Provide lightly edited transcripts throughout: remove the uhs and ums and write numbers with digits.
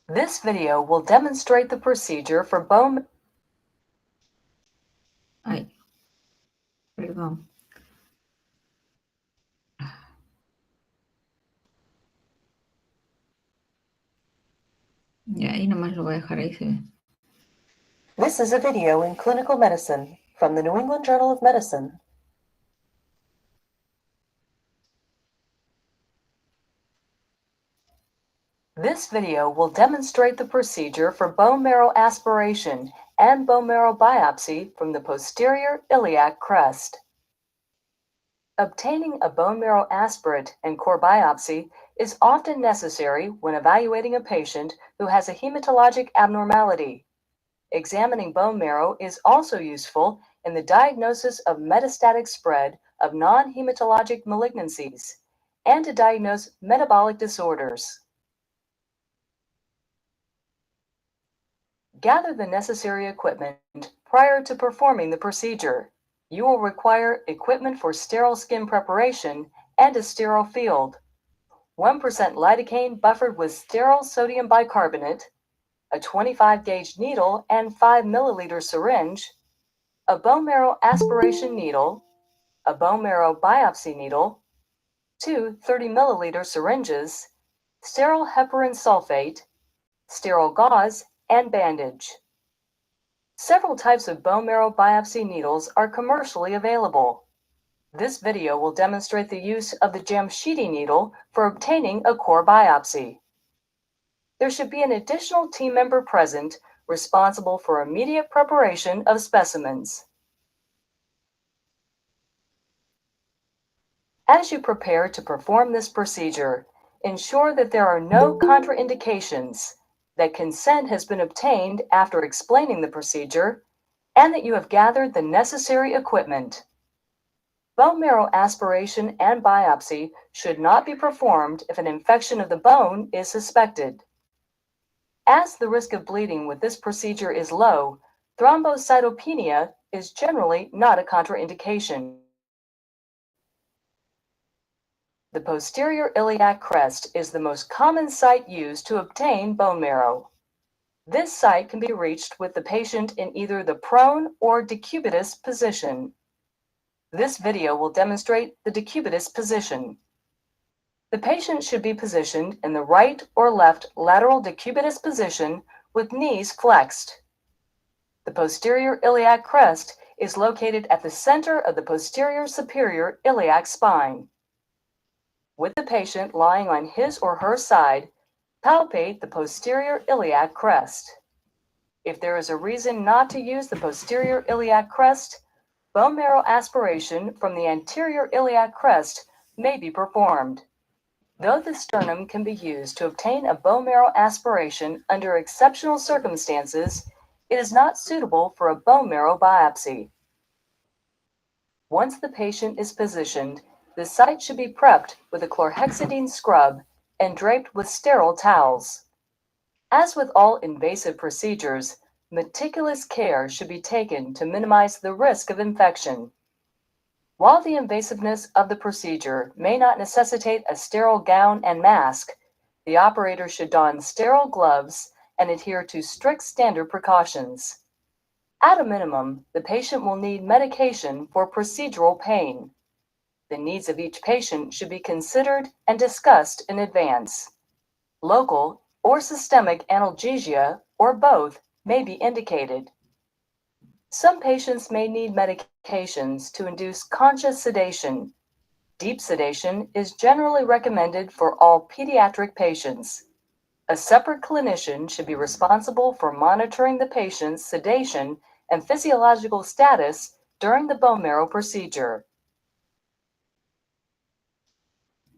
This video will demonstrate the procedure for bone... Ay, perdón. Ya, ahí nomás lo voy a dejar, ahí se ve. This is a video in clinical medicine from the New England Journal of Medicine. This video will demonstrate the procedure for bone marrow aspiration and bone marrow biopsy from the posterior iliac crest. Obtaining a bone marrow aspirate and core biopsy is often necessary when evaluating a patient who has a hematologic abnormality. Examining bone marrow is also useful in the diagnosis of metastatic spread of non-hematologic malignancies and to diagnose metabolic disorders. Gather the necessary equipment prior to performing the procedure. You will require equipment for sterile skin preparation and a sterile field, 1% lidocaine buffered with sterile sodium bicarbonate, a 25-gauge needle and 5-milliliter syringe, a bone marrow aspiration needle, a bone marrow biopsy needle, 2 30-milliliter syringes, sterile heparin sulfate, sterile gauze, and bandage. Several types of bone marrow biopsy needles are commercially available. This video will demonstrate the use of the Jamshidi needle for obtaining a core biopsy. There should be an additional team member present responsible for immediate preparation of specimens. As you prepare to perform this procedure, ensure that there are no contraindications, that consent has been obtained after explaining the procedure, and that you have gathered the necessary equipment. Bone marrow aspiration and biopsy should not be performed if an infection of the bone is suspected. As the risk of bleeding with this procedure is low, thrombocytopenia is generally not a contraindication. The posterior iliac crest is the most common site used to obtain bone marrow. This site can be reached with the patient in either the prone or decubitus position. This video will demonstrate the decubitus position. The patient should be positioned in the right or left lateral decubitus position with knees flexed. The posterior iliac crest is located at the center of the posterior superior iliac spine. With the patient lying on his or her side, palpate the posterior iliac crest. If there is a reason not to use the posterior iliac crest, bone marrow aspiration from the anterior iliac crest may be performed. Though the sternum can be used to obtain a bone marrow aspiration under exceptional circumstances, it is not suitable for a bone marrow biopsy. Once the patient is positioned, the site should be prepped with a chlorhexidine scrub and draped with sterile towels. As with all invasive procedures, meticulous care should be taken to minimize the risk of infection. While the invasiveness of the procedure may not necessitate a sterile gown and mask, the operator should don sterile gloves and adhere to strict standard precautions. At a minimum, the patient will need medication for procedural pain. The needs of each patient should be considered and discussed in advance. Local or systemic analgesia, or both, may be indicated. Some patients may need medications to induce conscious sedation. Deep sedation is generally recommended for all pediatric patients. A separate clinician should be responsible for monitoring the patient's sedation and physiological status during the bone marrow procedure.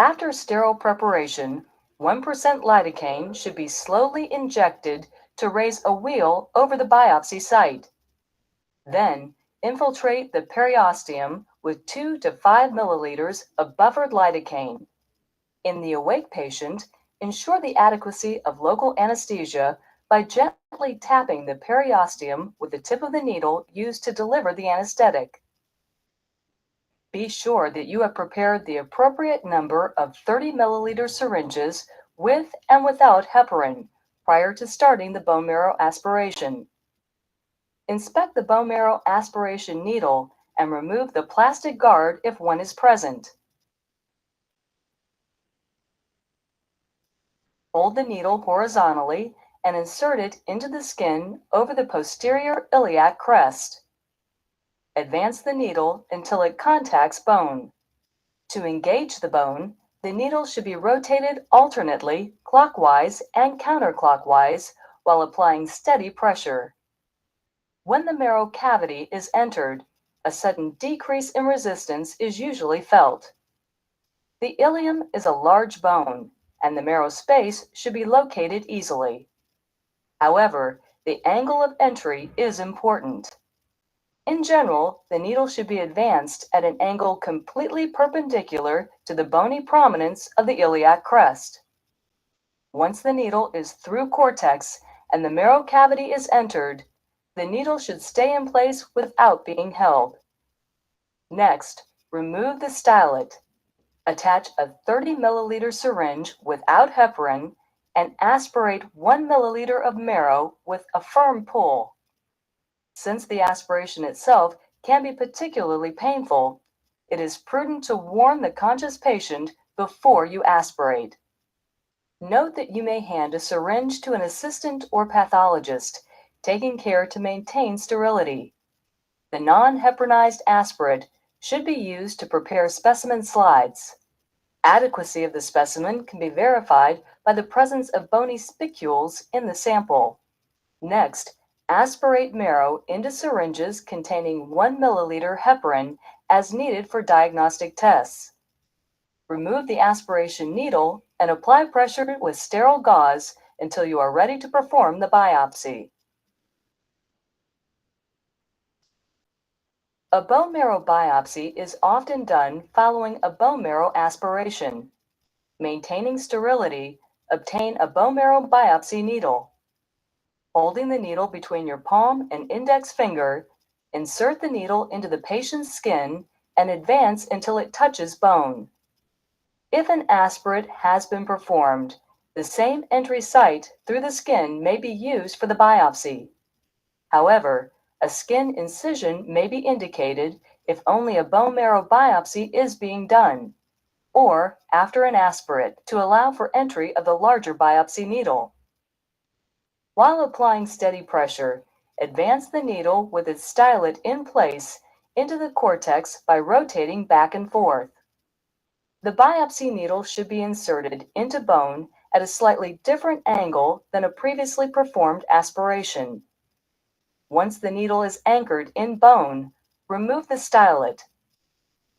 After sterile preparation, 1% lidocaine should be slowly injected to raise a wheal over the biopsy site. Then, infiltrate the periosteum with 2 to 5 milliliters of buffered lidocaine. In the awake patient, ensure the adequacy of local anesthesia by gently tapping the periosteum with the tip of the needle used to deliver the anesthetic. Be sure that you have prepared the appropriate number of 30 milliliter syringes with and without heparin prior to starting the bone marrow aspiration. Inspect the bone marrow aspiration needle and remove the plastic guard if one is present. Hold the needle horizontally and insert it into the skin over the posterior iliac crest. Advance the needle until it contacts bone. To engage the bone, the needle should be rotated alternately, clockwise and counterclockwise, while applying steady pressure. When the marrow cavity is entered, a sudden decrease in resistance is usually felt. The ilium is a large bone, and the marrow space should be located easily. However, the angle of entry is important. In general, the needle should be advanced at an angle completely perpendicular to the bony prominence of the iliac crest. Once the needle is through cortex and the marrow cavity is entered, the needle should stay in place without being held. Next, remove the stylet. Attach a 30 milliliter syringe without heparin and aspirate 1 milliliter of marrow with a firm pull. Since the aspiration itself can be particularly painful, it is prudent to warn the conscious patient before you aspirate. Note that you may hand a syringe to an assistant or pathologist, taking care to maintain sterility. The non-heparinized aspirate should be used to prepare specimen slides. Adequacy of the specimen can be verified by the presence of bony spicules in the sample. Next, aspirate marrow into syringes containing 1 milliliter heparin as needed for diagnostic tests. Remove the aspiration needle and apply pressure with sterile gauze until you are ready to perform the biopsy. A bone marrow biopsy is often done following a bone marrow aspiration. Maintaining sterility, obtain a bone marrow biopsy needle. Holding the needle between your palm and index finger, insert the needle into the patient's skin and advance until it touches bone. If an aspirate has been performed, the same entry site through the skin may be used for the biopsy. However, a skin incision may be indicated if only a bone marrow biopsy is being done, or after an aspirate to allow for entry of the larger biopsy needle. While applying steady pressure, advance the needle with its stylet in place into the cortex by rotating back and forth. The biopsy needle should be inserted into bone at a slightly different angle than a previously performed aspiration. Once the needle is anchored in bone, remove the stylet.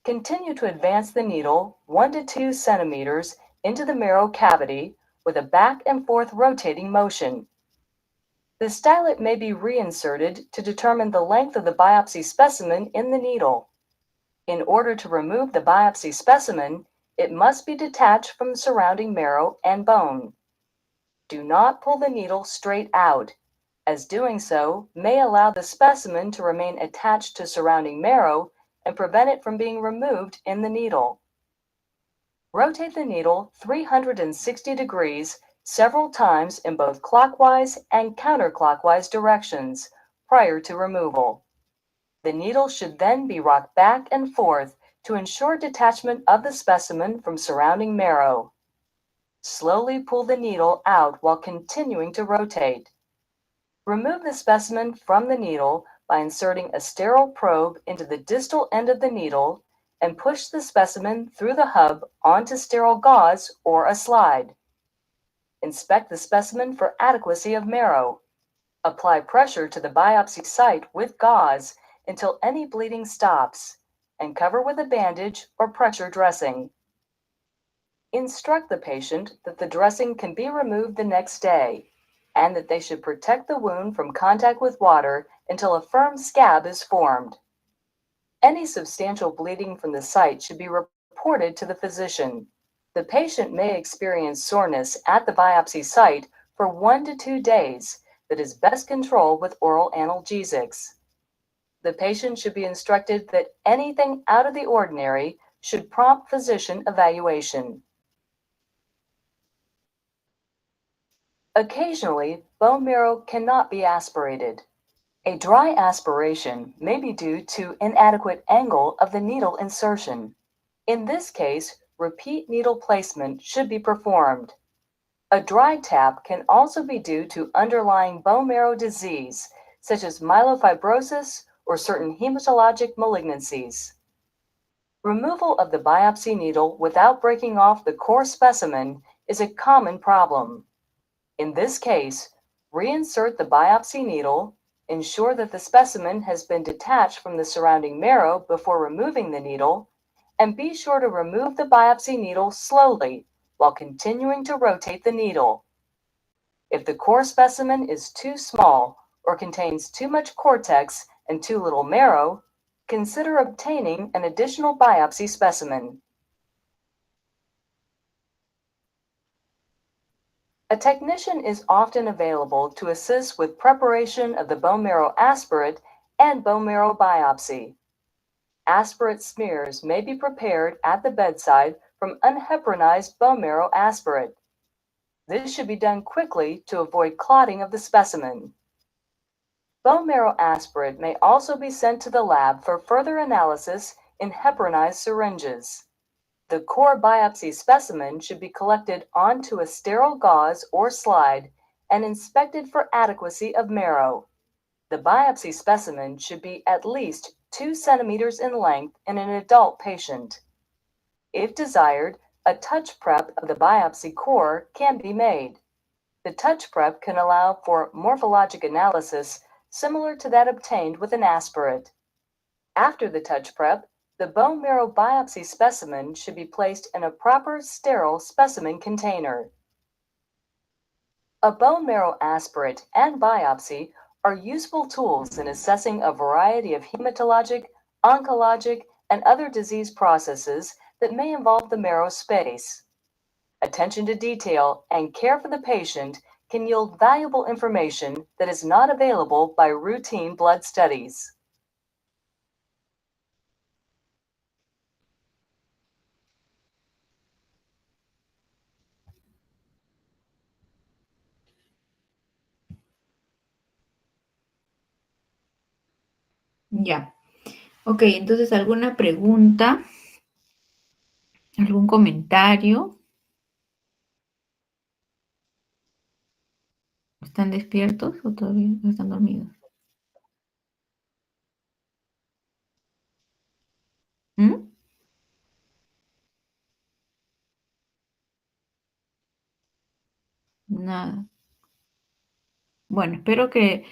Continue to advance the needle 1 to 2 centimeters into the marrow cavity with a back and forth rotating motion. The stylet may be reinserted to determine the length of the biopsy specimen in the needle. In order to remove the biopsy specimen, it must be detached from the surrounding marrow and bone. Do not pull the needle straight out, as doing so may allow the specimen to remain attached to surrounding marrow and prevent it from being removed in the needle. Rotate the needle 360 degrees several times in both clockwise and counterclockwise directions prior to removal. The needle should then be rocked back and forth to ensure detachment of the specimen from surrounding marrow. Slowly pull the needle out while continuing to rotate. Remove the specimen from the needle by inserting a sterile probe into the distal end of the needle and push the specimen through the hub onto sterile gauze or a slide. Inspect the specimen for adequacy of marrow. Apply pressure to the biopsy site with gauze until any bleeding stops, and cover with a bandage or pressure dressing. Instruct the patient that the dressing can be removed the next day, and that they should protect the wound from contact with water until a firm scab is formed. Any substantial bleeding from the site should be reported to the physician. The patient may experience soreness at the biopsy site for 1 to 2 days that is best controlled with oral analgesics. The patient should be instructed that anything out of the ordinary should prompt physician evaluation. Occasionally, bone marrow cannot be aspirated. A dry aspiration may be due to inadequate angle of the needle insertion. In this case, repeat needle placement should be performed. A dry tap can also be due to underlying bone marrow disease, such as myelofibrosis or certain hematologic malignancies. Removal of the biopsy needle without breaking off the core specimen is a common problem. In this case, reinsert the biopsy needle, ensure that the specimen has been detached from the surrounding marrow before removing the needle, and be sure to remove the biopsy needle slowly while continuing to rotate the needle. If the core specimen is too small or contains too much cortex and too little marrow, consider obtaining an additional biopsy specimen. A technician is often available to assist with preparation of the bone marrow aspirate and bone marrow biopsy. Aspirate smears may be prepared at the bedside from unheparinized bone marrow aspirate. This should be done quickly to avoid clotting of the specimen. Bone marrow aspirate may also be sent to the lab for further analysis in heparinized syringes. The core biopsy specimen should be collected onto a sterile gauze or slide and inspected for adequacy of marrow. The biopsy specimen should be at least 2 centimeters in length in an adult patient. If desired, a touch prep of the biopsy core can be made. The touch prep can allow for morphologic analysis similar to that obtained with an aspirate. After the touch prep, the bone marrow biopsy specimen should be placed in a proper sterile specimen container. A bone marrow aspirate and biopsy are useful tools in assessing a variety of hematologic, oncologic, and other disease processes that may involve the marrow space. Attention to detail and care for the patient can yield valuable information that is not available by routine blood studies. Ya. Ok, entonces, ¿alguna pregunta? ¿Algún comentario? ¿Están despiertos o todavía están dormidos? ¿Mm? Nada. Bueno, espero que